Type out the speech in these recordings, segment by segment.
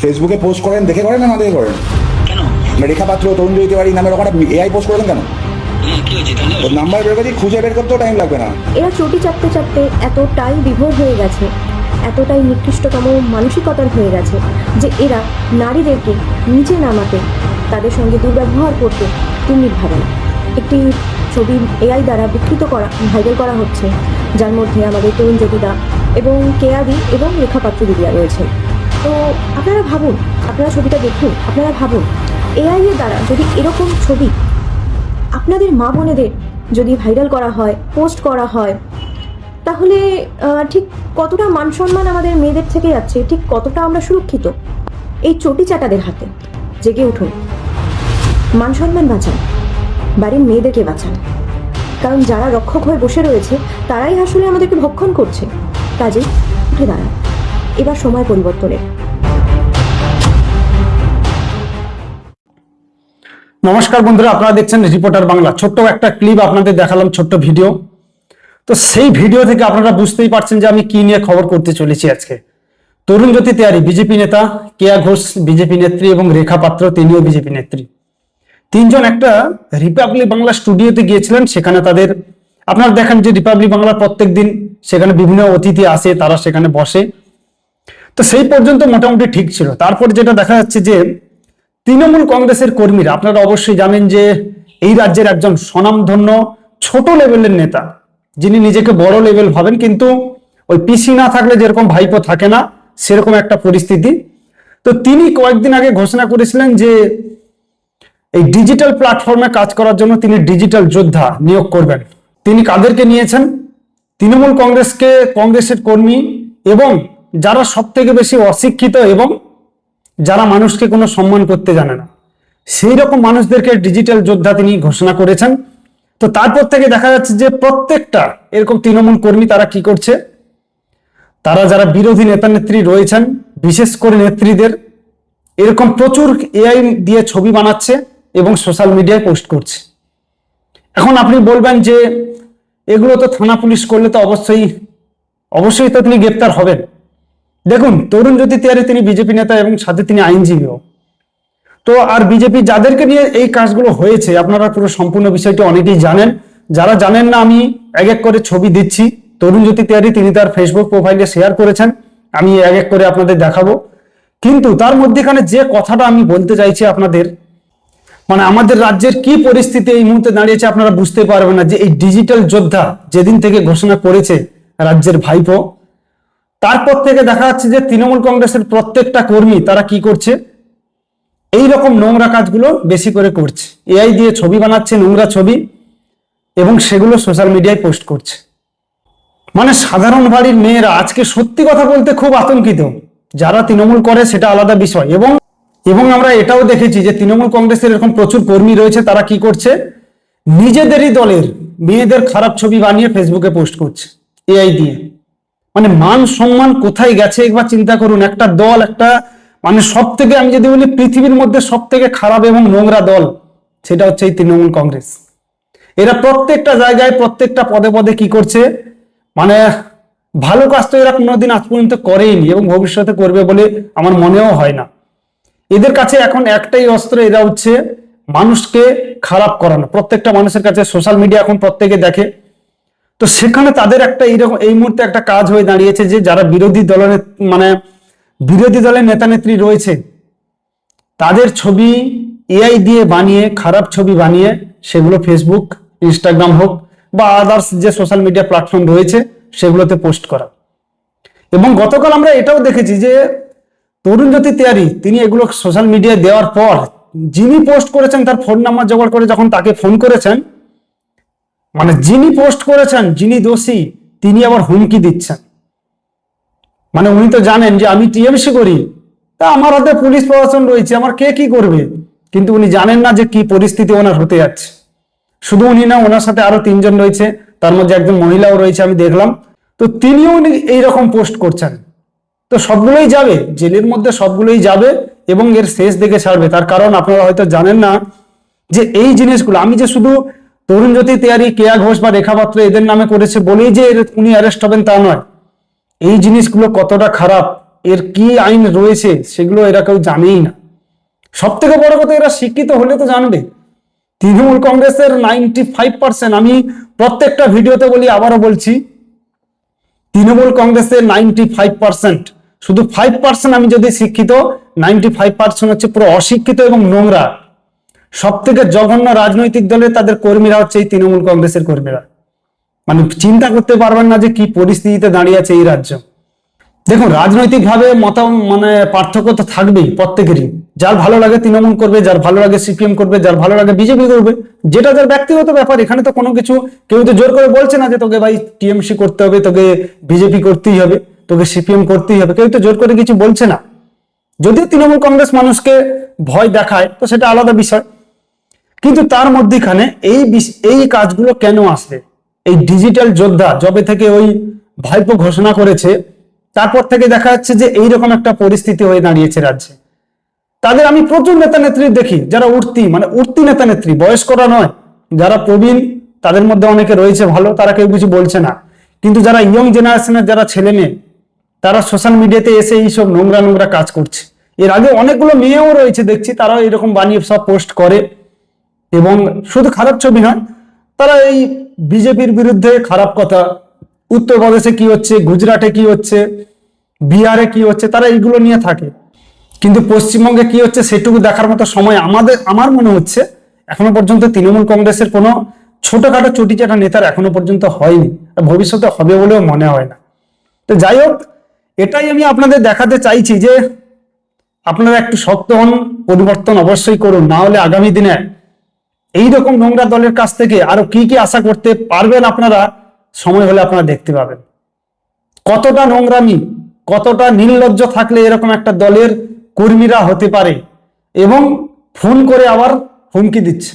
ফেসবুকে পোস্ট করেন, দেখে করেন না দেখে করেন? কেন? রেখা পাত্র, তরুণ তিওয়ারি নামের ওখানে এআই পোস্ট করেন কেন? কি হয়েছে তাহলে? ওর নাম্বার বের করে খুঁজে বের করতেও টাইম লাগবে না। এরা চটি চাপতে চাপতে এতটাই বিভোর হয়ে গেছে, এতটাই নিকৃষ্টতম মানসিকতার হয়ে গেছে যে এরা নারীদেরকে নিচে নামাতে, তাদের সঙ্গে দুর্ব্যবহার করতে তিন্নি ভাবে না। একটি ছবি এআই দ্বারা বিকৃত করা, ভাইরাল করা হচ্ছে, যার মধ্যে আমাদের তরুণ জ্যোতিদা এবং কেয়াদি এবং রেখাপাত্র দিদিয়া রয়েছে। তো আপনারা ভাবুন, আপনারা ছবিটা দেখুন, আপনারা ভাবুন এআই এর দ্বারা যদি এরকম ছবি আপনাদের মা বোনেদের যদি ভাইরাল করা হয়, পোস্ট করা হয়, তাহলে ঠিক কতটা মান সম্মান আমাদের মেয়েদের থেকে যাচ্ছে, ঠিক কতটা আমরা সুরক্ষিত এই চটি চাটাদের হাতে। জেগে উঠুন, মান সম্মান বাঁচান, বাড়ির মেয়েদেরকে বাঁচান, কারণ যারা রক্ষক হয়ে বসে রয়েছে তারাই আসলে আমাদেরকে ভক্ষণ করছে। কাজেই উঠে দাঁড়ান, এবার সময় পরিবর্তনের। নমস্কার বন্ধুরা, আপনারা দেখছেন রিপোর্টার বাংলা। ছোট্ট একটা ক্লিপ আপনাদের দেখালাম, ছোট্ট ভিডিও। তো সেই ভিডিও থেকে আপনারা বুঝতেই পারছেন যে আমি কি নিয়ে খবর করতে চলেছি আজকে। তরুণ জ্যোতি তিওয়ারি বিজেপি নেতা, কেয়া ঘোষ বিজেপি নেত্রী এবং রেখা পাত্র তিনিও বিজেপি নেত্রী। তিনজন একটা রিপাবলিক বাংলা স্টুডিওতে গিয়েছিলেন। সেখানে তাদের আপনারা দেখেন যে রিপাবলিক বাংলার প্রত্যেক দিন সেখানে বিভিন্ন অতিথি আসে, তারা সেখানে বসে। তো সেই পর্যন্ত মোটামুটি ঠিক ছিল। তারপর যেটা দেখা যাচ্ছে যে তৃণমূল কংগ্রেসের কর্মীরা, আপনারা অবশ্যই জানেন যে এই রাজ্যের একজন স্বনামধন্য ছোট লেভেলের নেতা, যিনি নিজেকে বড় লেভেল ভাবেন, কিন্তু ওই পিসি না থাকলে যেরকম ভাইপো থাকে না, সেরকম একটা পরিস্থিতি। তো তিনি কয়েকদিন আগে ঘোষণা করেছিলেন যে এই ডিজিটাল প্ল্যাটফর্মে কাজ করার জন্য তিনি ডিজিটাল যোদ্ধা নিয়োগ করবেন। তিনি কাদেরকে নিয়েছেন? তৃণমূল কংগ্রেসের কর্মী এবং যারা সব থেকে বেশি অশিক্ষিত এবং যারা মানুষকে কোনো সম্মান করতে জানে না, সেই রকম মানুষদেরকে ডিজিটাল যোদ্ধা তিনি ঘোষণা করেছেন। তো তারপর থেকে দেখা যাচ্ছে যে প্রত্যেকটা এরকম তৃণমূল কর্মী তারা কি করছে, তারা যারা বিরোধী নেতা নেত্রী রয়েছেন, বিশেষ করে নেত্রীদের এরকম প্রচুর এআই দিয়ে ছবি বানাচ্ছে এবং সোশ্যাল মিডিয়ায় পোস্ট করছে। এখন আপনি বলবেন যে এগুলো তো থানা পুলিশ করলে তো অবশ্যই তো তিনি গ্রেপ্তার হবেন। দেখুন, তরুণ জ্যোতি তিওয়ারি তিনি বিজেপি নেতা এবং সাথে তিনি আইনজীবীও। তো আর বিজেপি যাদেরকে নিয়ে এই কাজগুলো হয়েছে, আপনারা পুরো সম্পূর্ণ বিষয়টি অনেকেই জানেন। যারা জানেন না, আমি এক এক করে ছবি দিচ্ছি। তরুণ জ্যোতি তিওয়ারি তিনি তার ফেসবুক প্রোফাইলে শেয়ার করেছেন, আমি এক এক করে আপনাদের দেখাবো। কিন্তু তার মধ্যেখানে যে কথাটা আমি বলতে চাইছি আপনাদের, মানে আমাদের রাজ্যের কি পরিস্থিতি এই মুহূর্তে দাঁড়িয়েছে আপনারা বুঝতে পারবেন না। যে এই ডিজিটাল যোদ্ধা যেদিন থেকে ঘোষণা করেছে রাজ্যের ভাইপো, তারপর থেকে দেখা যাচ্ছে যে তৃণমূল কংগ্রেসের প্রত্যেকটা কর্মী তারা কি করছে, এই রকম নোংরা কাজগুলো বেশি করে করছে। এআই দিয়ে ছবি বানাচ্ছে, নোংরা ছবি, এবং সেগুলো সোশ্যাল মিডিয়ায় পোস্ট করছে। মানে সাধারণ বাড়ির মেয়েরা আজকে সত্যি কথা বলতে খুব আতঙ্কিত। যারা তৃণমূল করে সেটা আলাদা বিষয়, এবং আমরা এটাও দেখেছি যে তৃণমূল কংগ্রেসের এরকম প্রচুর কর্মী রয়েছে, তারা কি করছে, নিজেদেরই দলের মেয়েদের খারাপ ছবি বানিয়ে ফেসবুকে পোস্ট করছে এআই দিয়ে। মানে মান সম্মান কোথায় গেছে একবার চিন্তা করুন। একটা দল, একটা মানে সব থেকে, আমি যদি বলি পৃথিবীর মধ্যে সব থেকে খারাপ এবং নোংরা দল, সেটা হচ্ছে এই তৃণমূল কংগ্রেস। এরা প্রত্যেকটা জায়গায় প্রত্যেকটা পদে পদে কি করছে, মানে ভালো কাজ তো এরা কোনোদিন আজ পর্যন্ত করেইনি এবং ভবিষ্যতে করবে বলে আমার মনেও হয় না। এদের কাছে এখন একটাই অস্ত্র, এরা হচ্ছে মানুষকে খারাপ করানো। প্রত্যেকটা মানুষের কাছে সোশ্যাল মিডিয়া এখন প্রত্যেকে দেখে। তো সেখানে তাদের একটা এইরকম এই মুহূর্তে একটা কাজ হয়ে দাঁড়িয়েছে যে যারা বিরোধী দলের নেতা নেত্রী রয়েছে, তাদের ছবি এআই দিয়ে বানিয়ে, খারাপ ছবি বানিয়ে সেগুলো ফেসবুক, ইনস্টাগ্রাম হোক বা আদার্স যে সোশ্যাল মিডিয়া প্ল্যাটফর্ম রয়েছে সেগুলোতে পোস্ট করা। এবং গতকাল আমরা এটাও দেখেছি যে তরুণ জ্যোতি তিওয়ারি তিনি এগুলো সোশ্যাল মিডিয়ায় দেওয়ার পর যিনি পোস্ট করেছেন তার ফোন নাম্বার জোগাড় করে যখন তাকে ফোন করেছেন, মানে যিনি পোস্ট করেছেন, যিনি দোষী, তিনি আবার হুমকি দিচ্ছেন। মানে উনি তো জানেন যে আমি টিএমসি করি, তা আমার হাতে পুলিশ প্রশাসন রয়েছে, আমার কে কি করবে। কিন্তু উনি জানেন না যে কি পরিস্থিতি ওনার হতে যাচ্ছে। শুধু উনি না, ওনার সাথে আরো তিনজন রয়েছে, তার মধ্যে একজন মহিলাও রয়েছে, আমি দেখলাম। তো তিনিও এইরকম পোস্ট করছেন। তো সবগুলোই যাবে জেলের মধ্যে, সবগুলোই যাবে এবং এর শেষ দেখে ছাড়বে। তার কারণ আপনারা হয়তো জানেন না যে এই জিনিসগুলো আমি যে শুধু তরুণ জ্যোতি তিওয়ারি, কেয়া ঘোষ বা রেখা পাত্র এদের নামে করেছে বলেই যে উনি অ্যারেস্ট হবেন তা নয়। এই জিনিসগুলো কতটা খারাপ এর কি আইন রয়েছে সেগুলো এরা কেউ জানেই না। সব থেকে বড় কথা, এরা শিক্ষিত হলে তো জানবে। তৃণমূল কংগ্রেসের 95%, আমি প্রত্যেকটা ভিডিওতে বলি, আবারও বলছি, তৃণমূল কংগ্রেসের 95%, শুধু 5% আমি যদি শিক্ষিত, 95% হচ্ছে পুরো অশিক্ষিত এবং নোংরা। সব থেকে জঘন্য রাজনৈতিক দলের তাদের কর্মীরা হচ্ছে এই তৃণমূল কংগ্রেসের কর্মীরা। মানে চিন্তা করতে পারবেন না যে কি পরিস্থিতিতে দাঁড়িয়ে আছে এই রাজ্য। দেখুন, রাজনৈতিক ভাবে পার্থক্য তো থাকবেই প্রত্যেকেরই। যার ভালো লাগে তৃণমূল করবে, যার ভালো লাগে সিপিএম করবে, যার ভালো লাগে বিজেপি করবে, যেটা যার ব্যক্তিগত ব্যাপার। এখানে তো কোনো কিছু কেউ তো জোর করে বলছে না যে তোকে ভাই টিএমসি করতে হবে, তোকে বিজেপি করতেই হবে, তোকে সিপিএম করতেই হবে, কেউ তো জোর করে কিছু বলছে না। যদিও তৃণমূল কংগ্রেস মানুষকে ভয় দেখায়, তো সেটা আলাদা বিষয়। কিন্তু তার মধ্যখানে এই কাজগুলো কেন আসবে? এই ডিজিটাল যোদ্ধা যবে থেকে ওই ভাইপো ঘোষণা করেছে, তারপর থেকে দেখা যাচ্ছে যে এইরকম একটা পরিস্থিতি হয়ে দাঁড়িয়েছে রাজ্যে। তাদের আমি প্রচুর নেতা নেত্রী দেখি যারা উঠতি নেতা নেত্রী, বয়স্করা নয়, যারা প্রবীণ, তাদের মধ্যে অনেকে রয়েছে ভালো, তারা কেউ কিছু বলছে না। কিন্তু যারা ইয়ং জেনারেশনের যারা ছেলে মেয়ে, তারা সোশ্যাল মিডিয়াতে এসে এইসব নোংরা নোংরা কাজ করছে। এর আগে অনেকগুলো মেয়েও রয়েছে দেখছি, তারাও এরকম বানিয়ে সব পোস্ট করে। এবং শুধু খারাপ ছবি নয়, তারা এই বিজেপির বিরুদ্ধে খারাপ কথা, উত্তরপ্রদেশে কি হচ্ছে, গুজরাটে কি হচ্ছে, বিহারে কি হচ্ছে, তারা এইগুলো নিয়ে থাকে। কিন্তু পশ্চিমবঙ্গে কি হচ্ছে সেটুকু দেখার মতো সময় আমার মনে হচ্ছে এখনো পর্যন্ত তৃণমূল কংগ্রেসের কোনো ছোটখাটো চটিচাটা নেতার এখনো পর্যন্ত হয়নি, ভবিষ্যতে হবে বলেও মনে হয় না। তো যাই হোক, এটাই আমি আপনাদের দেখাতে চাইছি যে আপনারা একটু শক্ত হন, পরিবর্তন অবশ্যই করুন, না হলে আগামী দিনে এইরকম নোংরা দলের কাছ থেকে আরো কি কি আশা করতে পারবেন আপনারা, সময় হলে আপনারা দেখতে পাবেন। কতটা নোংরামি, কতটা নির্লজ্জ থাকলে এরকম একটা দলের কর্মীরা হতে পারে, এবং ফোন করে আবার হুমকি দিচ্ছে।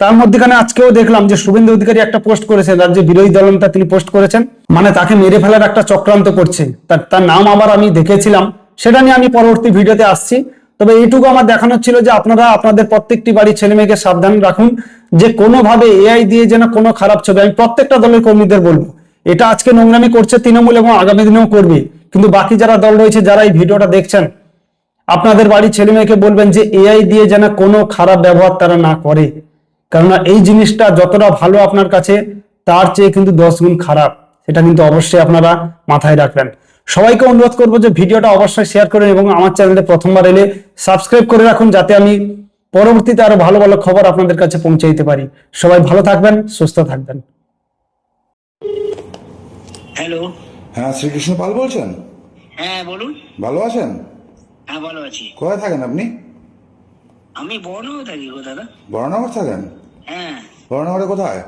তার মধ্যখানে আজকেও দেখলাম যে শুভেন্দু অধিকারী একটা পোস্ট করেছেন, রাজ্যের বিরোধী দলনেতা তিনি পোস্ট করেছেন, মানে তাকে মেরে ফেলার একটা চক্রান্ত করছে। তার নাম আবার আমি দেখেছিলাম, সেটা নিয়ে আমি পরবর্তী ভিডিওতে আসছি। তবে এইটুকু আমার দেখানোর ছিল যে আপনারা আপনাদের প্রত্যেকটি বাড়ির ছেলে মেয়েকে সাবধান রাখুন, যে কোনোভাবে এআই দিয়ে যেন কোনো খারাপ ছবি, আমি প্রত্যেকটা দলের কর্মীদের বলবো, এটা আজকে নোংরামি করছে তৃণমূল এবং আগামী দিনেও করবে, কিন্তু বাকি যারা দল রয়েছে, যারা এই ভিডিওটা দেখছেন, আপনাদের বাড়ির ছেলে মেয়েকে বলবেন যে এআই দিয়ে যেন কোনো খারাপ ব্যবহার তারা না করে। কেননা এই জিনিসটা যতটা ভালো আপনার কাছে, তার চেয়ে কিন্তু 10 গুণ খারাপ, সেটা কিন্তু অবশ্যই আপনারা মাথায় রাখবেন। সবাইকে অনুরোধ করবো যে ভিডিওটা অবশ্যই শেয়ার করেন এবং আমার চ্যানেলে প্রথমবার এলে সাবস্ক্রাইব করে রাখুন, যাতে আমি পরবর্তীতে আরো ভালো ভালো খবর আপনাদের কাছে পৌঁছে দিতে পারি। সবাই ভালো থাকবেন, সুস্থ থাকবেন। হ্যালো। হ্যাঁ, শ্রীকৃষ্ণ পাল বলছেন? হ্যাঁ বলুন। ভালো আছেন? হ্যাঁ ভালো আছি। কোথায় থাকেন আপনি? আমি বর্ণও থাকি গো দাদা। বড়নগর থাকেন? হ্যাঁ। বড়নগরে কোথায়?